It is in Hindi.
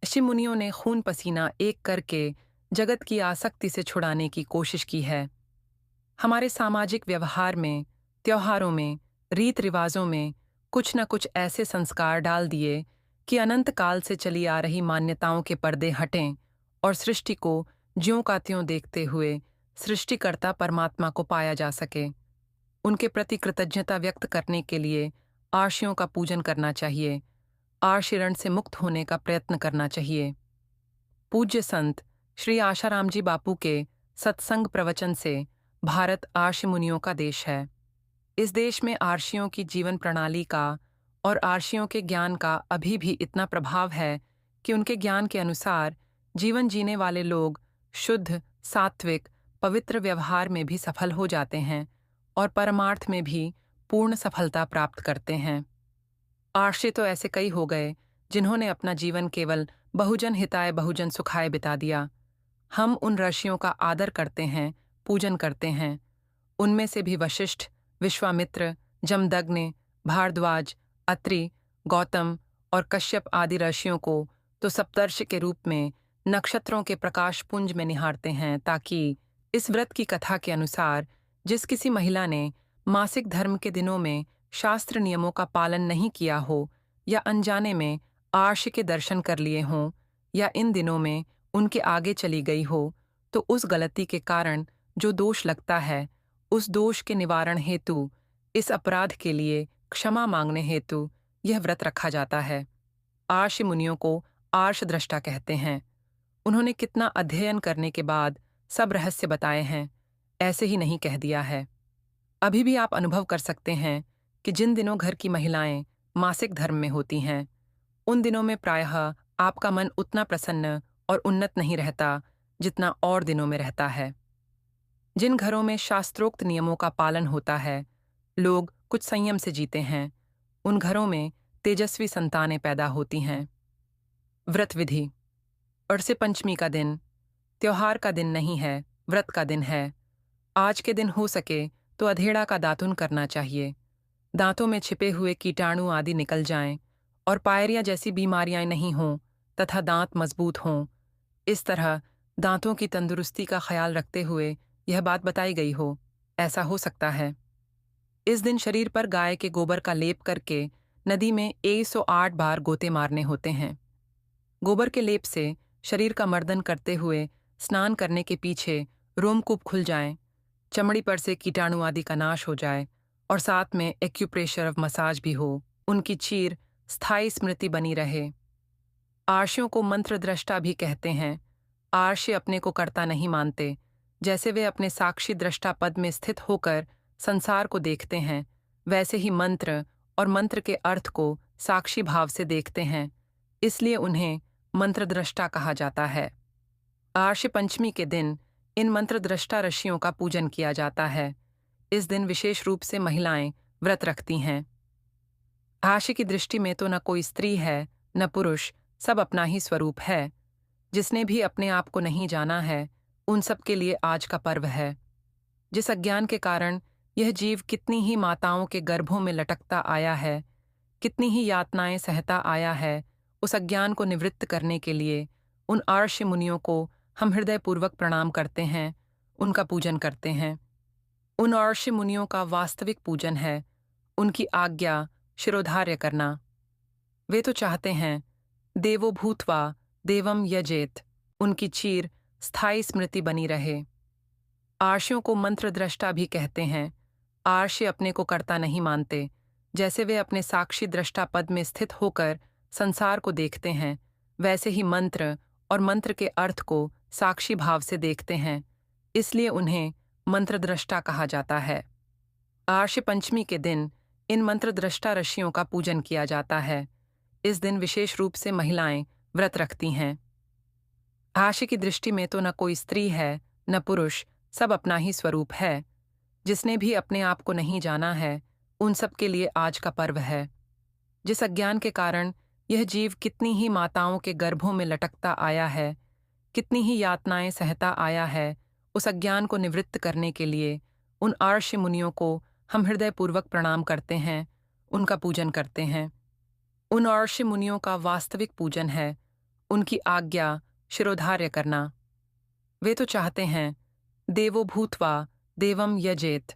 ऋषि मुनियों ने खून पसीना एक करके जगत की आसक्ति से छुड़ाने की कोशिश की है। हमारे सामाजिक व्यवहार में, त्योहारों में, रीत रिवाजों में कुछ न कुछ ऐसे संस्कार डाल दिए कि अनंत काल से चली आ रही मान्यताओं के पर्दे हटें और सृष्टि को ज्यों का त्यों देखते हुए सृष्टिकर्ता परमात्मा को पाया जा सके। उनके प्रति कृतज्ञता व्यक्त करने के लिए आर्षियों का पूजन करना चाहिए, आर्षिरण से मुक्त होने का प्रयत्न करना चाहिए। पूज्य संत श्री आशाराम जी बापू के सत्संग प्रवचन से भारत आर्षि मुनियों का देश है। इस देश में आर्षियों की जीवन प्रणाली का और आर्षियों के ज्ञान का अभी भी इतना प्रभाव है कि उनके ज्ञान के अनुसार जीवन जीने वाले लोग शुद्ध, सात्विक, पवित्र व्यवहार में भी सफल हो जाते हैं और परमार्थ में भी पूर्ण सफलता प्राप्त करते हैं। आर्षि तो ऐसे कई हो गए जिन्होंने अपना जीवन केवल बहुजन हिताय बहुजन सुखाय बिता दिया। हम उन ऋषियों का आदर करते हैं, पूजन करते हैं। उनमें से भी वशिष्ठ, विश्वामित्र, जमदग्नि, भारद्वाज, अत्रि, गौतम और कश्यप आदि ऋषियों को तो सप्तर्षि के रूप में नक्षत्रों के प्रकाश पुंज में निहारते हैं, ताकि इस व्रत की कथा के अनुसार जिस किसी महिला ने मासिक धर्म के दिनों में शास्त्र नियमों का पालन नहीं किया हो या अनजाने में आर्ष के दर्शन कर लिए हों या इन दिनों में उनके आगे चली गई हो, तो उस गलती के कारण जो दोष लगता है, उस दोष के निवारण हेतु, इस अपराध के लिए क्षमा मांगने हेतु यह व्रत रखा जाता है। आर्षि मुनियों को आर्ष दृष्टा कहते हैं। उन्होंने कितना अध्ययन करने के बाद सब रहस्य बताए हैं, ऐसे ही नहीं कह दिया है। अभी भी आप अनुभव कर सकते हैं कि जिन दिनों घर की महिलाएं मासिक धर्म में होती हैं, उन दिनों में प्रायः आपका मन उतना प्रसन्न और उन्नत नहीं रहता जितना और दिनों में रहता है। जिन घरों में शास्त्रोक्त नियमों का पालन होता है, लोग कुछ संयम से जीते हैं, उन घरों में तेजस्वी संतानें पैदा होती हैं। व्रत विधि। अरसे पंचमी का दिन त्योहार का दिन नहीं है, व्रत का दिन है। आज के दिन हो सके तो अधेड़ा का दातुन करना चाहिए। दांतों में छिपे हुए कीटाणु आदि निकल जाएं और पायरिया जैसी बीमारियां नहीं हों तथा दांत मजबूत हों। इस तरह दांतों की तंदुरुस्ती का ख्याल रखते हुए यह बात बताई गई हो, ऐसा हो सकता है। इस दिन शरीर पर गाय के गोबर का लेप करके नदी में 108 बार गोते मारने होते हैं। गोबर के लेप से शरीर का मर्दन करते हुए स्नान करने के पीछे रोमकूप खुल जाएं, चमड़ी पर से कीटाणु आदि का नाश हो जाए और साथ में एक्यूप्रेशर ऑफ मसाज भी हो, उनकी चीर स्थायी स्मृति बनी रहे। आर्षियों को मंत्र दृष्टा भी कहते हैं। आर्षि अपने को कर्ता नहीं मानते, जैसे वे अपने साक्षी दृष्टा पद में स्थित होकर संसार को देखते हैं, वैसे ही मंत्र और मंत्र के अर्थ को साक्षी भाव से देखते हैं, इसलिए उन्हें मंत्रद्रष्टा कहा जाता है। आर्षि पंचमी के दिन इन मंत्रद्रष्टा ऋषियों का पूजन किया जाता है। इस दिन विशेष रूप से महिलाएं व्रत रखती हैं। आर्षि की दृष्टि में तो न कोई स्त्री है, न पुरुष, सब अपना ही स्वरूप है। जिसने भी अपने आप को नहीं जाना है, उन सब के लिए आज का पर्व है। जिस अज्ञान के कारण यह जीव कितनी ही माताओं के गर्भों में लटकता आया है, कितनी ही यातनाएं सहता आया है, उस अज्ञान को निवृत्त करने के लिए उन आर्षि मुनियों को हम हृदयपूर्वक प्रणाम करते हैं, उनका पूजन करते हैं। उन आर्षि मुनियों का वास्तविक पूजन है उनकी आज्ञा शिरोधार्य करना। वे तो चाहते हैं देवो भूत्वा देवम यजेत, उनकी चीर स्थायी स्मृति बनी रहे। आर्षियों को मंत्रद्रष्टा भी कहते हैं। आर्षि अपने को कर्ता नहीं मानते, जैसे वे अपने साक्षी दृष्टा पद में स्थित होकर संसार को देखते हैं, वैसे ही मंत्र और मंत्र के अर्थ को साक्षी भाव से देखते हैं, इसलिए उन्हें मंत्रद्रष्टा कहा जाता है। आर्षि पंचमी के दिन इन मंत्रद्रष्टा ऋषियों का पूजन किया जाता है। इस दिन विशेष रूप से महिलाएं व्रत रखती हैं। आर्षि की दृष्टि में तो न कोई स्त्री है, न पुरुष, सब अपना ही स्वरूप है। जिसने भी अपने आप को नहीं जाना है, उन सब के लिए आज का पर्व है। जिस अज्ञान के कारण यह जीव कितनी ही माताओं के गर्भों में लटकता आया है, कितनी ही यातनाएं सहता आया है, उस अज्ञान को निवृत्त करने के लिए उन आर्षि मुनियों को हम हृदयपूर्वक प्रणाम करते हैं, उनका पूजन करते हैं। उन आर्षि मुनियों का वास्तविक पूजन है उनकी आज्ञा शिरोधार्य करना। वे तो चाहते हैं देवो भूत्वा देवम यजेत,